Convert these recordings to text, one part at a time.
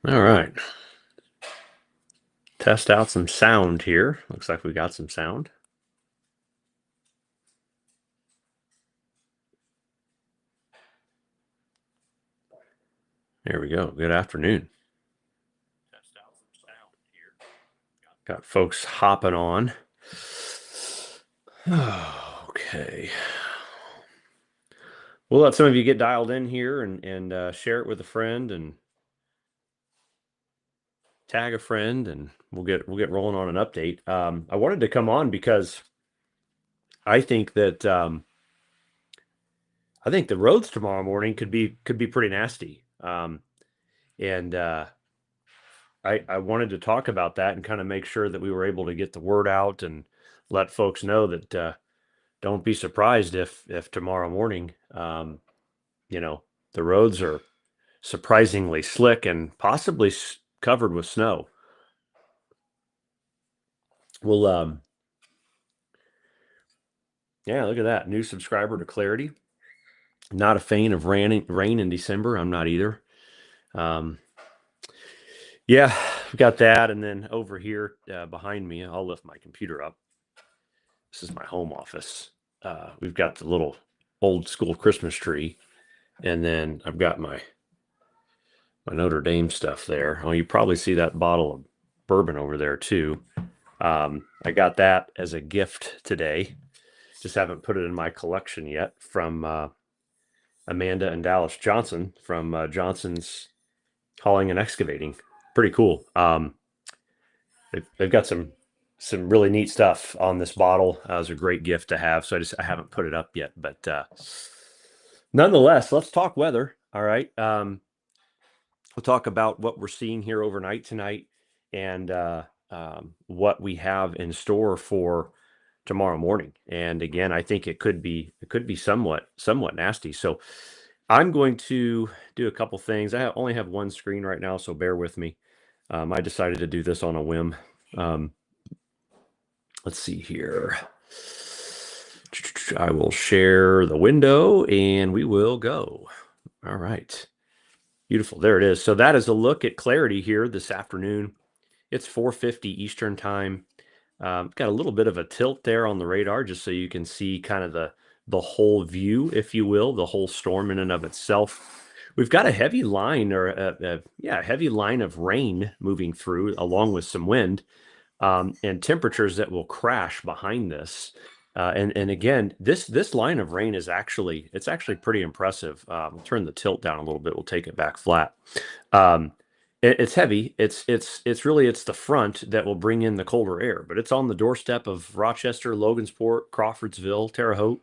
All right. Test out some sound here. Looks like we got some sound. There we go. Good afternoon. Test out some sound here. Got folks hopping on. Okay. We'll let some of you get dialed in here and share it with a friend and tag a friend, and we'll get rolling on an update. I wanted to come on because I think that I think the roads tomorrow morning could be pretty nasty. And I wanted to talk about that and kind of make sure that we were able to get the word out and let folks know that don't be surprised if tomorrow morning, the roads are surprisingly slick and possibly covered with snow. Well, yeah, look at that. New subscriber to Clarity. Not a fan of rain in December. I'm not either. Yeah, we got that. And then over here behind me, I'll lift my computer up. This is my home office. We've got the little old school Christmas tree. And then I've got my Notre Dame stuff there. Oh, you probably see that bottle of bourbon over there too. I got that as a gift today. Just haven't put it in my collection yet from Amanda and Dallas Johnson from Johnson's Hauling and Excavating. Pretty cool. They've got some really neat stuff on this bottle. It was a great gift to have. So I haven't put it up yet, but nonetheless, let's talk weather. All right. We'll talk about what we're seeing here overnight tonight and what we have in store for tomorrow morning. And again, I think it could be somewhat nasty. So I'm going to do a couple things. I only have one screen right now, so bear with me. I decided to do this on a whim. Let's see here. I will share the window and we will go. All right. Beautiful. There it is. So that is a look at Clarity here this afternoon. It's 4:50 Eastern time. Got a little bit of a tilt there on the radar just so you can see kind of the whole view, if you will, the whole storm in and of itself. We've got a heavy line a heavy line of rain moving through along with some wind and temperatures that will crash behind this. And again, this line of rain is actually pretty impressive. We'll turn the tilt down a little bit. We'll take it back flat. It's heavy. It's the front that will bring in the colder air, but it's on the doorstep of Rochester, Logansport, Crawfordsville, Terre Haute,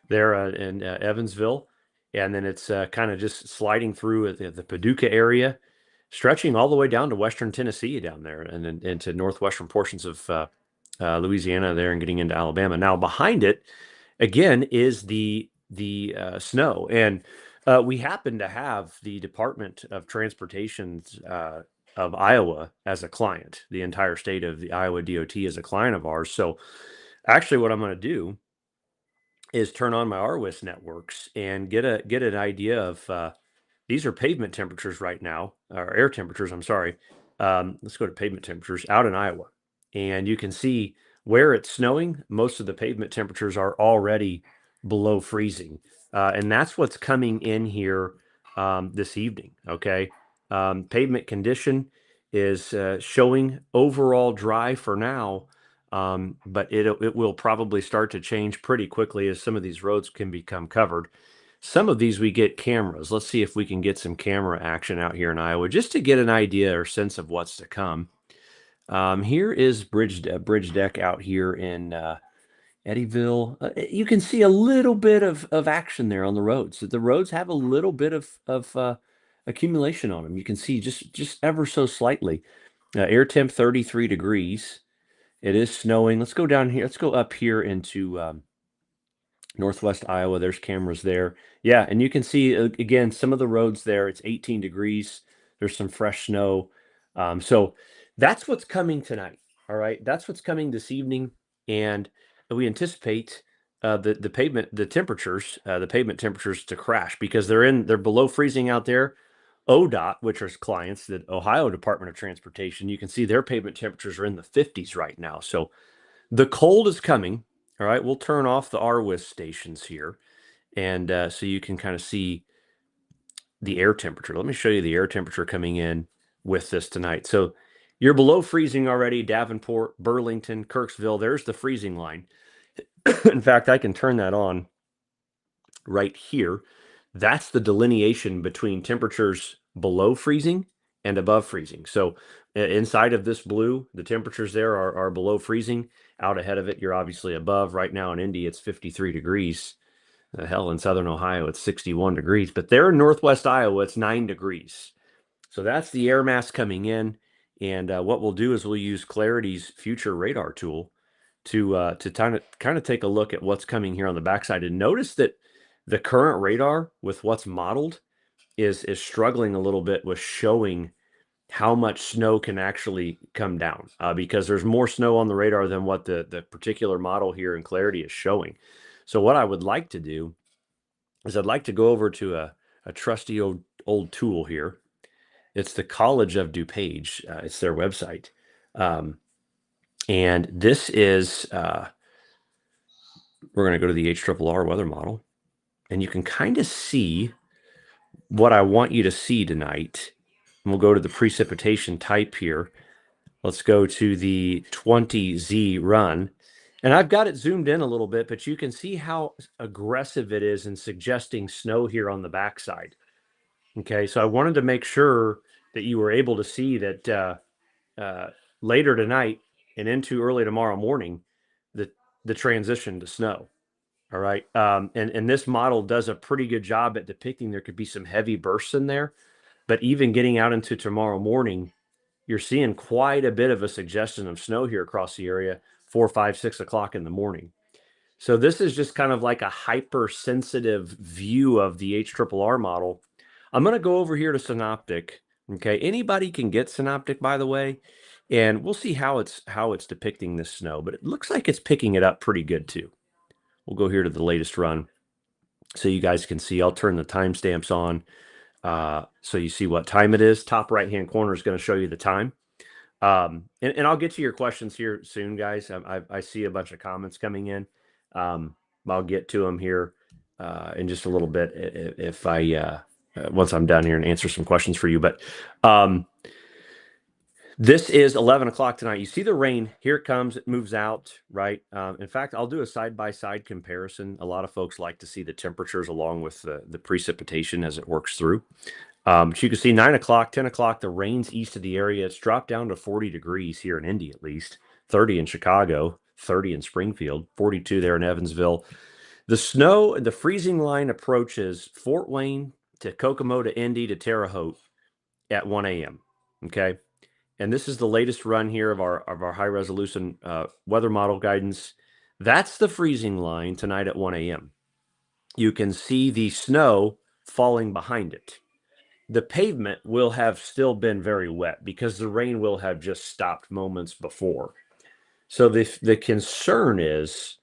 there in Evansville, and then it's kind of just sliding through the Paducah area, stretching all the way down to western Tennessee down there, and then into northwestern portions of Louisiana there, and getting into Alabama. Now behind it, again, is the snow, and we happen to have the Department of Transportation of Iowa as a client. The entire state of the Iowa DOT is a client of ours. So actually, what I'm going to do is turn on my RWIS networks and get an idea of these are pavement temperatures right now, or air temperatures. I'm sorry. Let's go to pavement temperatures out in Iowa, and you can see where it's snowing. Most of the pavement temperatures are already below freezing, and that's what's coming in here this evening. Okay, pavement condition is showing overall dry for now. But it will probably start to change pretty quickly as some of these roads can become covered. Some of these we get cameras. Let's see if we can get some camera action out here in Iowa just to get an idea or sense of what's to come. Here is bridge deck out here in Eddyville. You can see a little bit of action there on the roads. The roads have a little bit of accumulation on them. You can see just ever so slightly. Air temp 33 degrees. It is snowing. Let's go down here. Let's go up here into northwest Iowa. There's cameras there. Yeah, and you can see, again, some of the roads there. It's 18 degrees. There's some fresh snow. So that's what's coming tonight. All right. That's what's coming this evening. And we anticipate the pavement temperatures to crash because they're below freezing out there. ODOT, which are clients, the Ohio Department of Transportation, you can see their pavement temperatures are in the 50s right now. So the cold is coming. All right, we'll turn off the RWIS stations here, and so you can kind of see the air temperature. Let me show you the air temperature coming in with this tonight. So you're below freezing already, Davenport, Burlington, Kirksville. There's the freezing line. In fact, I can turn that on right here. That's the delineation between temperatures below freezing and above freezing. So inside of this blue, the temperatures there are below freezing. Out ahead of it, you're obviously above. Right now in Indy, it's 53 degrees. Hell, in southern Ohio, it's 61 degrees. But there in northwest Iowa, it's 9 degrees. So that's the air mass coming in. And what we'll do is we'll use Clarity's future radar tool to kind of take a look at what's coming here on the backside. And notice that the current radar with what's modeled is struggling a little bit with showing how much snow can actually come down because there's more snow on the radar than what the particular model here in Clarity is showing. So what I would like to do is I'd like to go over to a trusty old tool here. It's the College of DuPage. It's their website. And this is, we're going to go to the HRRR weather model. And you can kind of see what I want you to see tonight. And we'll go to the precipitation type here. Let's go to the 20Z run. And I've got it zoomed in a little bit, but you can see how aggressive it is in suggesting snow here on the backside. Okay, so I wanted to make sure that you were able to see that later tonight and into early tomorrow morning, the transition to snow. All right. And this model does a pretty good job at depicting there could be some heavy bursts in there. But even getting out into tomorrow morning, you're seeing quite a bit of a suggestion of snow here across the area, 4, 5, 6 o'clock in the morning. So this is just kind of like a hypersensitive view of the HRRR model. I'm going to go over here to Synoptic. Okay. Anybody can get Synoptic, by the way, and we'll see how it's depicting this snow, but it looks like it's picking it up pretty good too. We'll go here to the latest run so you guys can see. I'll turn the timestamps on so you see what time it is. Top right-hand corner is going to show you the time. And I'll get to your questions here soon, guys. I see a bunch of comments coming in. I'll get to them here in just a little bit if I once I'm done here and answer some questions for you. But this is 11 o'clock tonight. You see the rain. Here it comes. It moves out, right? In fact, I'll do a side-by-side comparison. A lot of folks like to see the temperatures along with the precipitation as it works through. So you can see 9 o'clock, 10 o'clock, the rain's east of the area. It's dropped down to 40 degrees here in Indy, at least. 30 in Chicago, 30 in Springfield, 42 there in Evansville. The snow, the freezing line approaches Fort Wayne to Kokomo to Indy to Terre Haute at 1 a.m., okay? And this is the latest run here of our high resolution weather model guidance. That's the freezing line tonight at 1 a.m. You can see the snow falling behind it. The pavement will have still been very wet because the rain will have just stopped moments before. So the concern is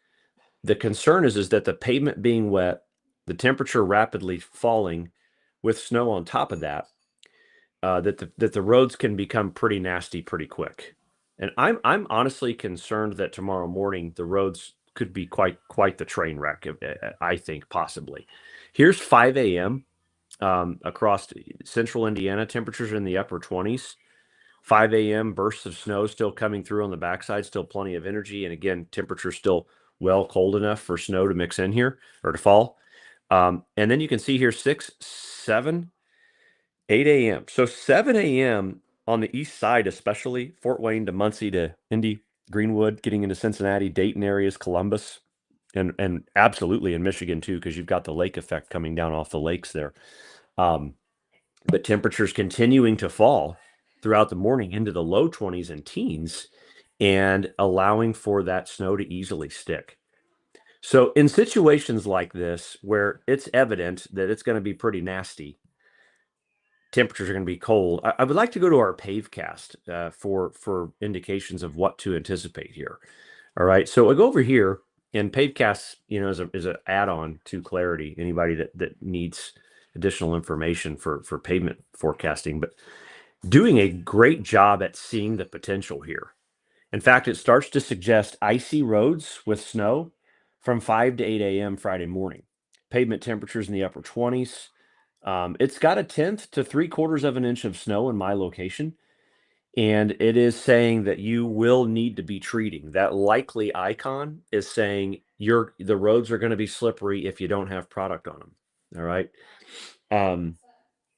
that the pavement being wet, the temperature rapidly falling with snow on top of that, that the roads can become pretty nasty pretty quick. And I'm honestly concerned that tomorrow morning the roads could be quite the train wreck. I think possibly. Here's 5 a.m. Across central Indiana, temperatures are in the upper 20s. 5 a.m. bursts of snow still coming through on the backside, still plenty of energy, and again, temperature still well cold enough for snow to mix in here or to fall. And then you can see here 6, 7. 8 a.m. So 7 a.m. on the east side, especially Fort Wayne to Muncie to Indy, Greenwood, getting into Cincinnati, Dayton areas, Columbus, and absolutely in Michigan too, because you've got the lake effect coming down off the lakes there. But temperatures continuing to fall throughout the morning into the low 20s and teens and allowing for that snow to easily stick. So in situations like this, where it's evident that it's going to be pretty nasty, temperatures are going to be cold, I would like to go to our Pavecast for indications of what to anticipate here. All right, so I go over here, and Pavecast, is an add-on to Clarity. Anybody that needs additional information for pavement forecasting, but doing a great job at seeing the potential here. In fact, it starts to suggest icy roads with snow from 5 to 8 a.m. Friday morning. Pavement temperatures in the upper 20s. It's got a tenth to three-quarters of an inch of snow in my location, and it is saying that you will need to be treating. That likely icon is saying the roads are going to be slippery if you don't have product on them. All right.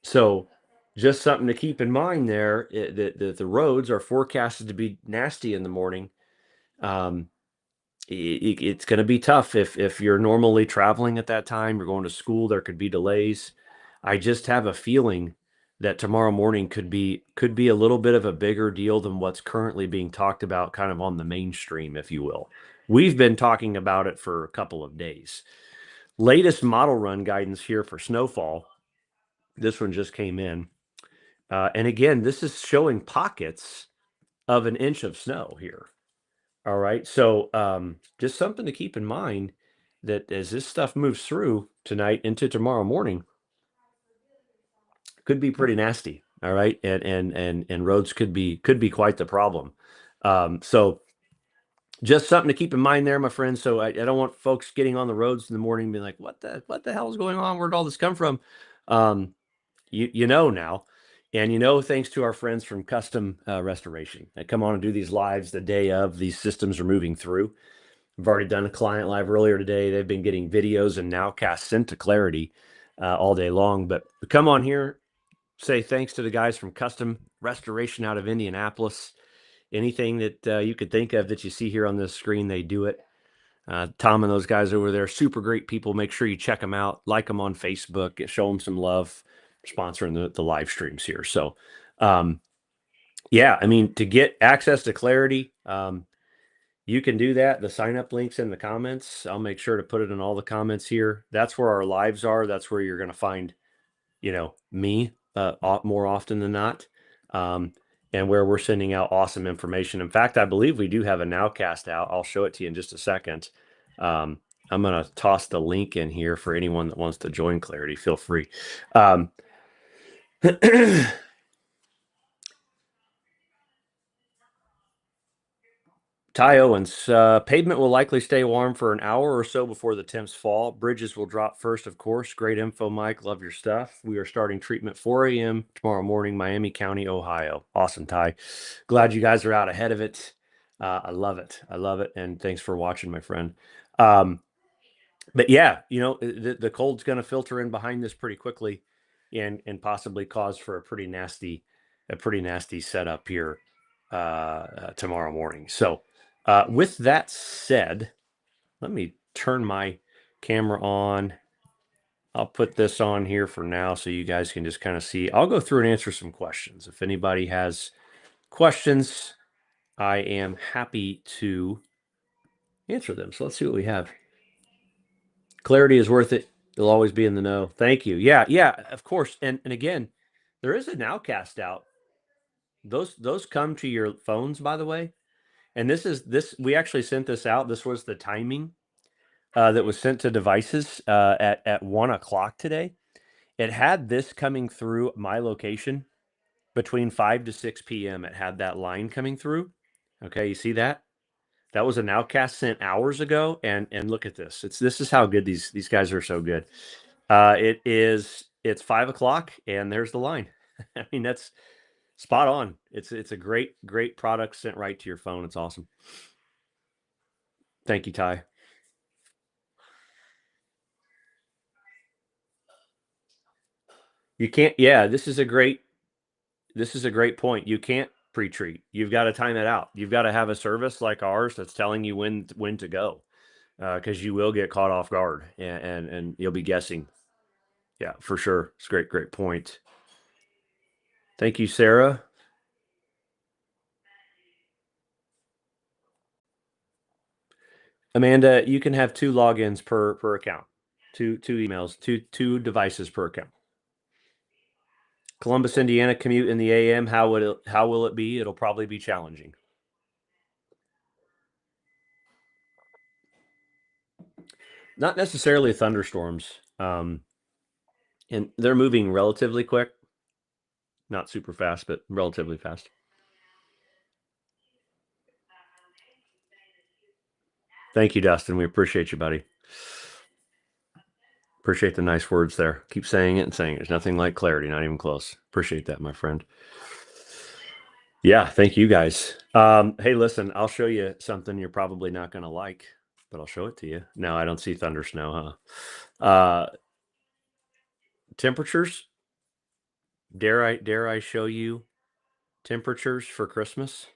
So just something to keep in mind there, that the roads are forecasted to be nasty in the morning. It's going to be tough if you're normally traveling at that time, you're going to school, there could be delays. I just have a feeling that tomorrow morning could be a little bit of a bigger deal than what's currently being talked about kind of on the mainstream, if you will. We've been talking about it for a couple of days. Latest model run guidance here for snowfall. This one just came in. And again, this is showing pockets of an inch of snow here. All right. So just something to keep in mind, that as this stuff moves through tonight into tomorrow morning, could be pretty nasty. All right. And roads could be quite the problem. So just something to keep in mind there, my friends. So I don't want folks getting on the roads in the morning and being like, what the hell is going on? Where'd all this come from? You know now. And thanks to our friends from Custom Restoration that come on and do these lives the day of these systems are moving through. I've already done a client live earlier today. They've been getting videos and Nowcast sent to Clarity all day long. But come on here, say thanks to the guys from Custom Restoration out of Indianapolis. Anything that you could think of that you see here on this screen, they do it. Tom and those guys over there, super great people. Make sure you check them out, like them on Facebook, show them some love, sponsoring the live streams here. So, yeah, I mean, to get access to Clarity, you can do that. The sign up links in the comments. I'll make sure to put it in all the comments here. That's where our lives are. That's where you're going to find, me more often than not. And where we're sending out awesome information. In fact, I believe we do have a Nowcast out. I'll show it to you in just a second. I'm going to toss the link in here for anyone that wants to join Clarity. Feel free. Ty Owens, pavement will likely stay warm for an hour or so before the temps fall. Bridges will drop first, of course. Great info, Mike. Love your stuff. We are starting treatment 4 a.m. tomorrow morning, Miami County, Ohio. Awesome, Ty. Glad you guys are out ahead of it. I love it. I love it. And thanks for watching, my friend. But yeah, the cold's going to filter in behind this pretty quickly and possibly cause for a pretty nasty setup here tomorrow morning. So, with that said, let me turn my camera on. I'll put this on here for now so you guys can just kind of see. I'll go through and answer some questions. If anybody has questions, I am happy to answer them. So let's see what we have. Clarity is worth it. You'll always be in the know. Thank you. Yeah, of course. And again, there is a Nowcast out. Those come to your phones, by the way. And this we actually sent this out. This was the timing that was sent to devices at 1:00 today. It had this coming through my location between 5 to 6 p.m. It had that line coming through. Okay, you see that? That was a Nowcast sent hours ago, and look at this. This is how good these guys are. So good. It's 5:00, and there's the line. I mean, that's spot on. It's a great product sent right to your phone. It's awesome. Thank you, Ty. You can't. Yeah, this is a great point. You can't pre-treat. You've got to time it out. You've got to have a service like ours that's telling you when to go, because you will get caught off guard and you'll be guessing. Yeah, for sure. It's a great point. Thank you, Sarah. Amanda, you can have 2 logins per account, two emails, two devices per account. Columbus, Indiana commute in the AM. How will it be? It'll probably be challenging. Not necessarily thunderstorms. And they're moving relatively quick. Not super fast, but relatively fast. Thank you, Dustin. We appreciate you, buddy. Appreciate the nice words there. Keep saying it and saying it. There's nothing like clarity, not even close. Appreciate that, my friend. Yeah, thank you guys. Hey, listen, I'll show you something you're probably not going to like, but I'll show it to you. No, I don't see thunder snow, huh? Temperatures. Dare I show you temperatures for Christmas?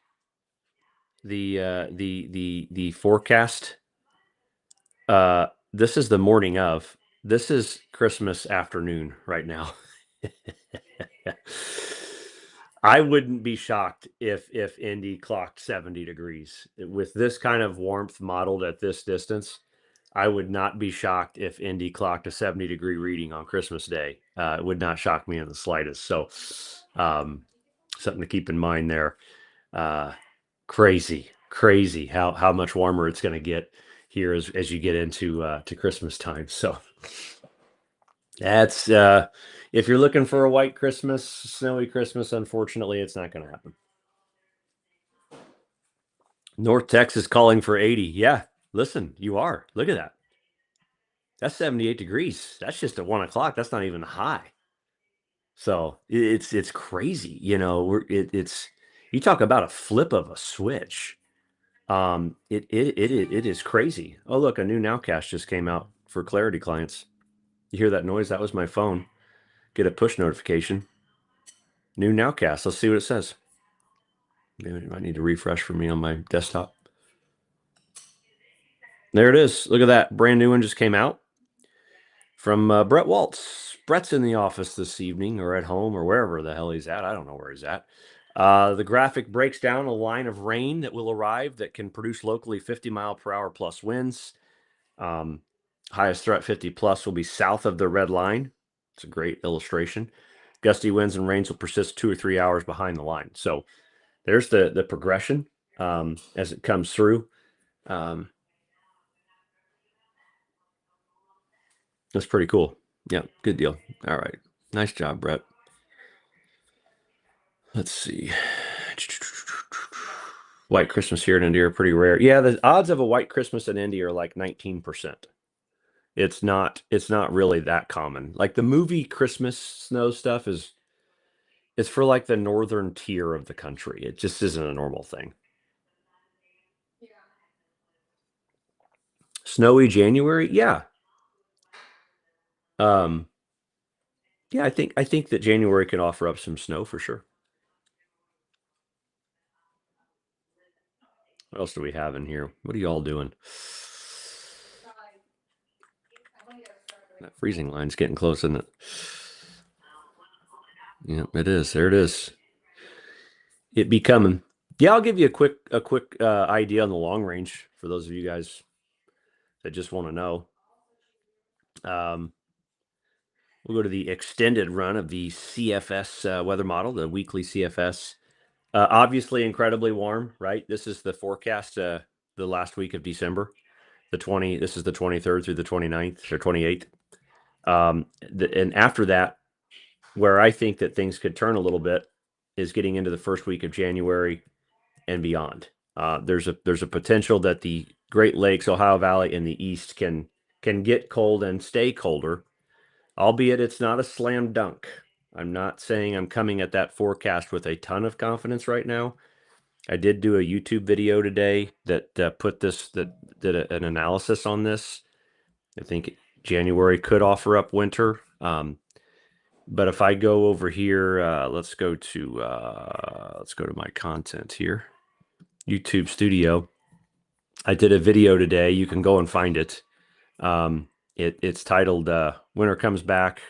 The forecast. This is the morning of. This is Christmas afternoon right now. I wouldn't be shocked if Indy clocked 70 degrees. With this kind of warmth modeled at this distance, I would not be shocked if Indy clocked a 70-degree reading on Christmas Day. It would not shock me in the slightest. So, something to keep in mind there. Crazy how much warmer it's going to get here as you get into to Christmas time. So that's if you're looking for a white Christmas, snowy Christmas, unfortunately, it's not going to happen. North Texas calling for 80. Yeah, listen, you are. Look at that. That's 78 degrees. That's just at 1 o'clock. That's not even high. So it's crazy. It's you talk about a flip of a switch. It is crazy. Oh, look, a new Nowcast just came out for Clarity clients. You hear that noise? That was my phone. Get a push notification. New Nowcast. Let's see what it says. Maybe it might need to refresh for me on my desktop. There it is. Look at that. Brand new one just came out from Brett Waltz. Brett's in the office this evening or at home or wherever the hell he's at. I don't know where he's at. The graphic breaks down a line of rain that will arrive that can produce locally 50-mile-per-hour plus winds. Highest threat 50 plus will be south of the red line. It's a great illustration. Gusty winds and rains will persist 2 or 3 hours behind the line. So there's the progression as it comes through. That's pretty cool. Yeah, good deal. All right. Nice job, Brett. Let's see. White Christmas here in Indy are pretty rare. Yeah, the odds of a white Christmas in Indy are like 19%. It's not really that common. Like the movie Christmas snow stuff it's for like the northern tier of the country. It just isn't a normal thing. Snowy January? Yeah. Um yeah, I think that January can offer up some snow for sure. What else do we have in here? What are you all doing? That freezing line's getting close, isn't it? Yeah, it is. There it is. It be coming. Yeah, I'll give you a quick idea on the long range for those of you guys that just want to know. We'll go to the extended run of the CFS weather model, the weekly CFS. Obviously, incredibly warm, right? This is the forecast the last week of December. This is the 23rd through the 29th or 28th. And after that, where I think that things could turn a little bit is getting into the first week of January and beyond. There's a potential that the Great Lakes, Ohio Valley, and the East can get cold and stay colder, albeit it's not a slam dunk. I'm not saying I'm coming at that forecast with a ton of confidence right now. I did do a YouTube video today that did an analysis on this. I think January could offer up winter. But if I go over here, let's go to my content here, YouTube Studio. I did a video today. You can go and find it. It's titled "Winter Comes Back"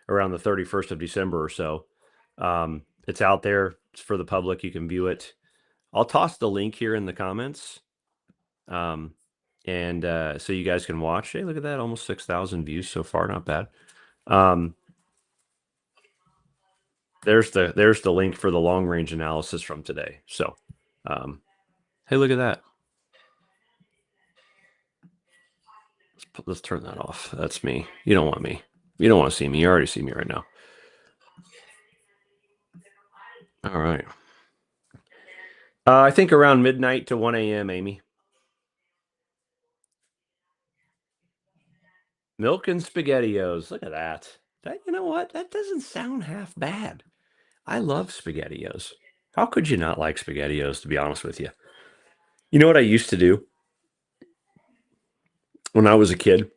around the 31st of December or so. It's out there. It's for the public. You can view it. I'll toss the link here in the comments. And so you guys can watch. Hey, look at that. Almost 6,000 views so far. Not bad. There's the link for the long range analysis from today. So, hey, look at that. Let's turn that off. That's me. You don't want me. You don't want to see me. You already see me right now. All right. I think around midnight to 1 a.m., Amy. Milk and SpaghettiOs. Look at that. You know what? That doesn't sound half bad. I love SpaghettiOs. How could you not like SpaghettiOs, to be honest with you? You know what I used to do when I was a kid?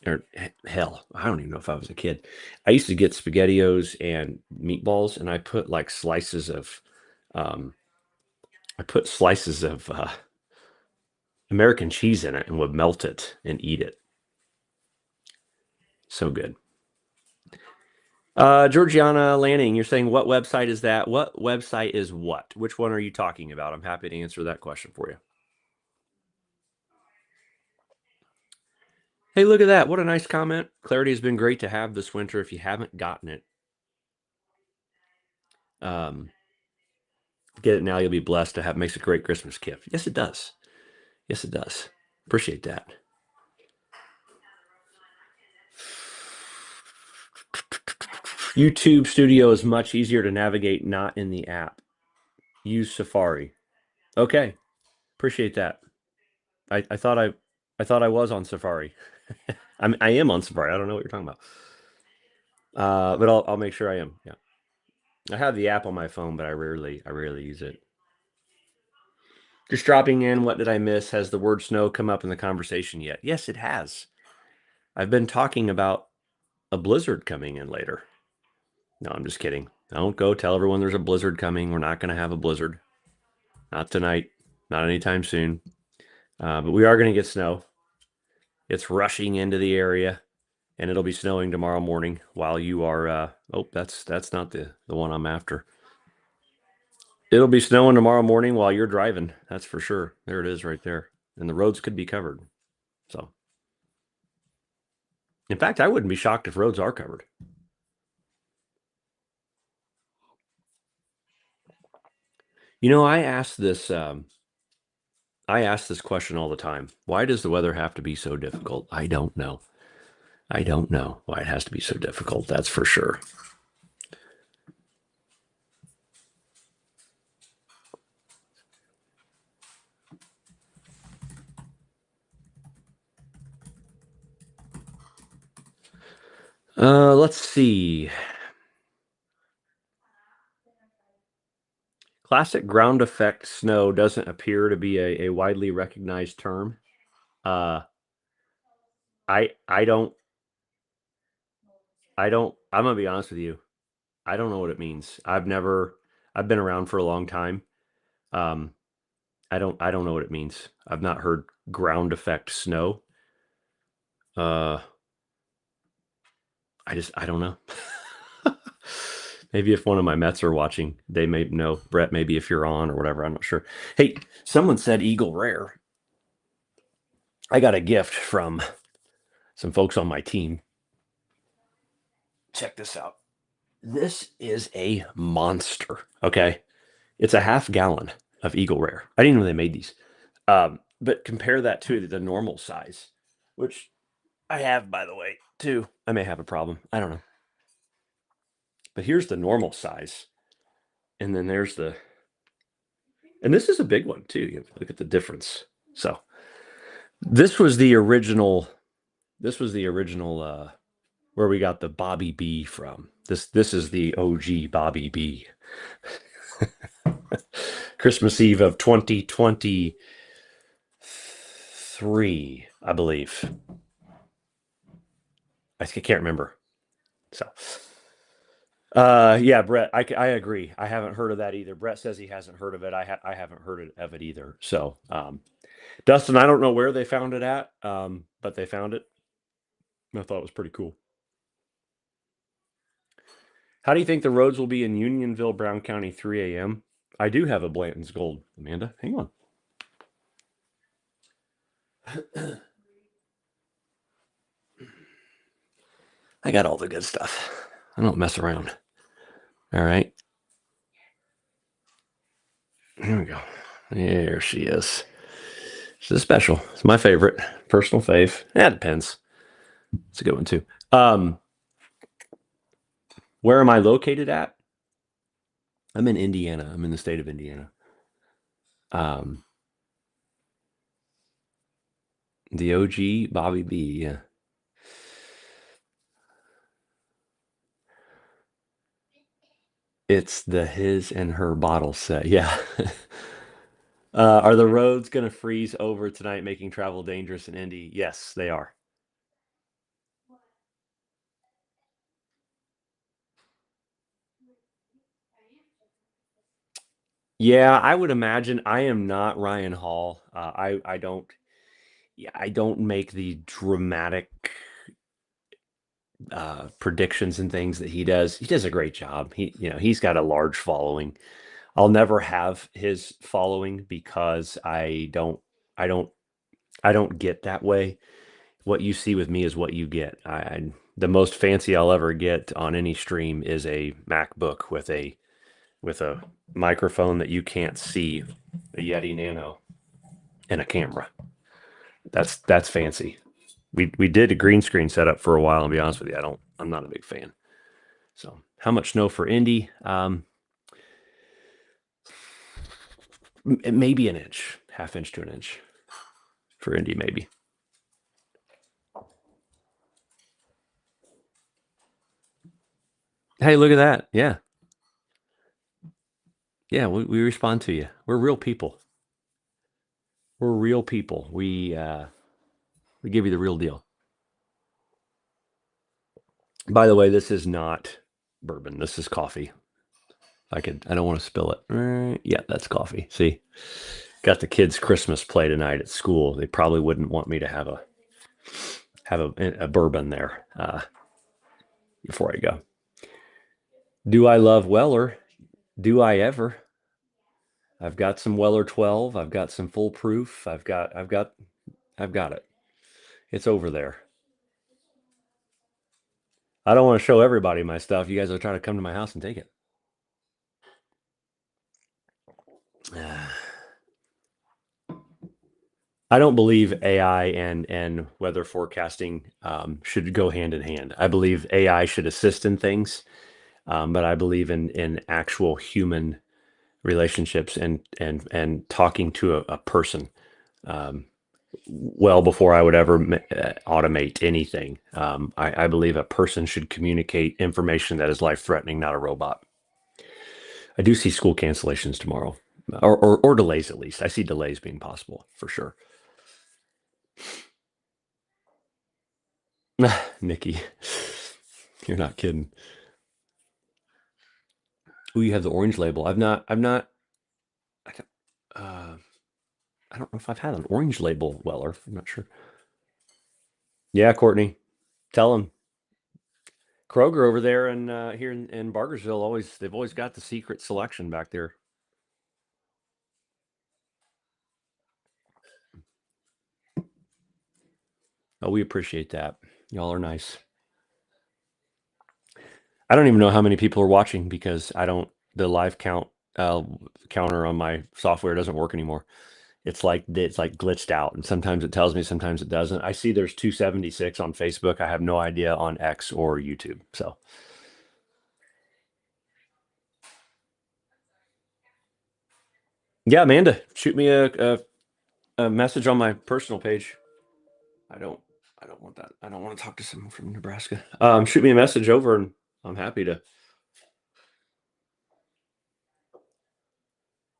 Or hell, I don't even know if I was a kid. I used to get SpaghettiOs and meatballs, and um, I put slices of American cheese in it and would melt it and eat it. So good. Georgiana Lanning, you're saying what website is that? What website is what? Which one are you talking about? I'm happy to answer that question for you. Hey, look at that. What a nice comment. Clarity has been great to have this winter. If you haven't gotten it, um, get it now. You'll be blessed to have. Makes a great Christmas gift. Yes, it does. Yes, it does. Appreciate that. YouTube Studio is much easier to navigate, not in the app. Use Safari. Okay. Appreciate that. I thought I was on Safari. I am on Safari. I don't know what you're talking about. But I'll make sure I am. Yeah. I have the app on my phone, but I rarely use it. Just dropping in, what did I miss? Has the word snow come up in the conversation yet? Yes, it has. I've been talking about a blizzard coming in later. No, I'm just kidding. Don't go tell everyone there's a blizzard coming. We're not going to have a blizzard. Not tonight. Not anytime soon. But we are going to get snow. It's rushing into the area, and it'll be snowing tomorrow morning while you are. Oh, that's not the one I'm after. It'll be snowing tomorrow morning while you're driving. That's for sure. There it is right there. And the roads could be covered. So, in fact, I wouldn't be shocked if roads are covered. You know, I ask this question all the time. Why does the weather have to be so difficult? I don't know. I don't know why it has to be so difficult. That's for sure. Let's see. Classic ground effect snow doesn't appear to be a widely recognized term. Uh, I don't I'm gonna be honest with you. I don't know what it means. I've been around for a long time. Um, I don't know what it means. I've not heard ground effect snow. Uh, I don't know. Maybe if one of my Mets are watching, they may know. Brett, maybe if you're on or whatever, I'm not sure. Hey, someone said Eagle Rare. I got a gift from some folks on my team. Check this out. This is a monster. Okay. It's a half gallon of Eagle Rare. I didn't know they made these. But compare that to the normal size, which I have, by the way, too. I may have a problem. I don't know. But here's the normal size. And then there's and this is a big one, too. You look at the difference. So this was the original, where we got the Bobby B from. This is the OG Bobby B. Christmas Eve of 2023, I believe. I can't remember. So, yeah, Brett, I agree. I haven't heard of that either. Brett says he hasn't heard of it. I haven't heard of it either. So, Dustin, I don't know where they found it at, but they found it. I thought it was pretty cool. How do you think the roads will be in Unionville, Brown County, 3 a.m.? I do have a Blanton's Gold, Amanda. Hang on. I got all the good stuff. I don't mess around. All right. Here we go. There she is. She's special. It's my favorite. Personal fave. Yeah, it depends. It's a good one too. Where am I located at? I'm in Indiana. I'm in the state of Indiana. Um, the OG Bobby B. Yeah. It's the his and her bottle set. Yeah. Are the roads going to freeze over tonight, making travel dangerous in Indy? Yes, they are. Yeah, I would imagine. I am not Ryan Hall. I don't. Yeah, I don't make the dramatic predictions and things that he does. He does a great job. He's got a large following. I'll never have his following because I don't, I don't get that way. What you see with me is what you get. The most fancy I'll ever get on any stream is a MacBook with a microphone that you can't see, a Yeti Nano, and a camera. That's fancy. We did a green screen setup for a while. And be honest with you, I'm not a big fan. So how much snow for Indy? Maybe an inch, half inch to an inch for Indy, maybe. Hey, look at that. Yeah. Yeah, we respond to you. We're real people. We're real people. We give you the real deal. By the way, this is not bourbon. This is coffee. I don't want to spill it. Yeah, that's coffee. See, got the kids' Christmas play tonight at school. They probably wouldn't want me to have a bourbon there before I go. Do I love Weller? Do I ever? I've got some Weller 12. I've got some full proof. I've got it. It's over there. I don't want to show everybody my stuff. You guys are trying to come to my house and take it. I don't believe AI and weather forecasting should go hand in hand. I believe AI should assist in things, but I believe in actual human relationships and talking to a person. Um, well before I would ever automate anything. I believe a person should communicate information that is life threatening, not a robot. I do see school cancellations tomorrow, or delays at least. I see delays being possible for sure. Nikki, you're not kidding. Oh, you have the orange label. I've not. I don't, I don't know if I've had an orange label Weller. I'm not sure. Yeah, Courtney, tell him Kroger over there and here in Bargersville they've always got the secret selection back there. Oh, we appreciate that. Y'all are nice. I don't even know how many people are watching because I don't. The live counter on my software doesn't work anymore. It's like glitched out, and sometimes it tells me, sometimes it doesn't. I see there's 276 on Facebook. I have no idea on X or YouTube. So yeah, Amanda, shoot me a message on my personal page. I don't I don't want that. I don't want to talk to someone from Nebraska. Shoot me a message over, and I'm happy to.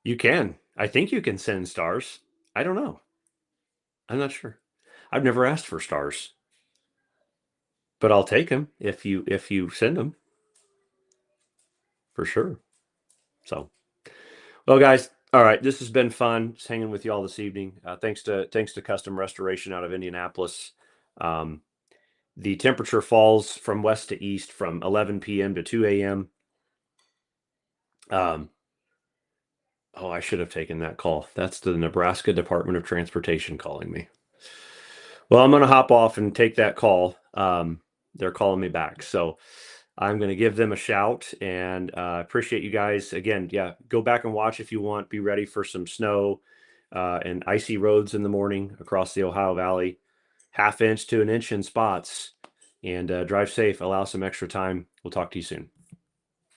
You can. I think you can send stars. I don't know. I'm not sure. I've never asked for stars, but I'll take them if you send them for sure. So, well, guys, all right. This has been fun just hanging with you all this evening. Thanks to Custom Restoration out of Indianapolis. Um, the temperature falls from west to east from 11 p.m. to 2 a.m. Um, oh, I should have taken that call. That's the Nebraska Department of Transportation calling me. Well, I'm going to hop off and take that call. They're calling me back. So I'm going to give them a shout and appreciate you guys. Again, yeah, go back and watch if you want. Be ready for some snow and icy roads in the morning across the Ohio Valley, half inch to an inch in spots. and drive safe. Allow some extra time. We'll talk to you soon.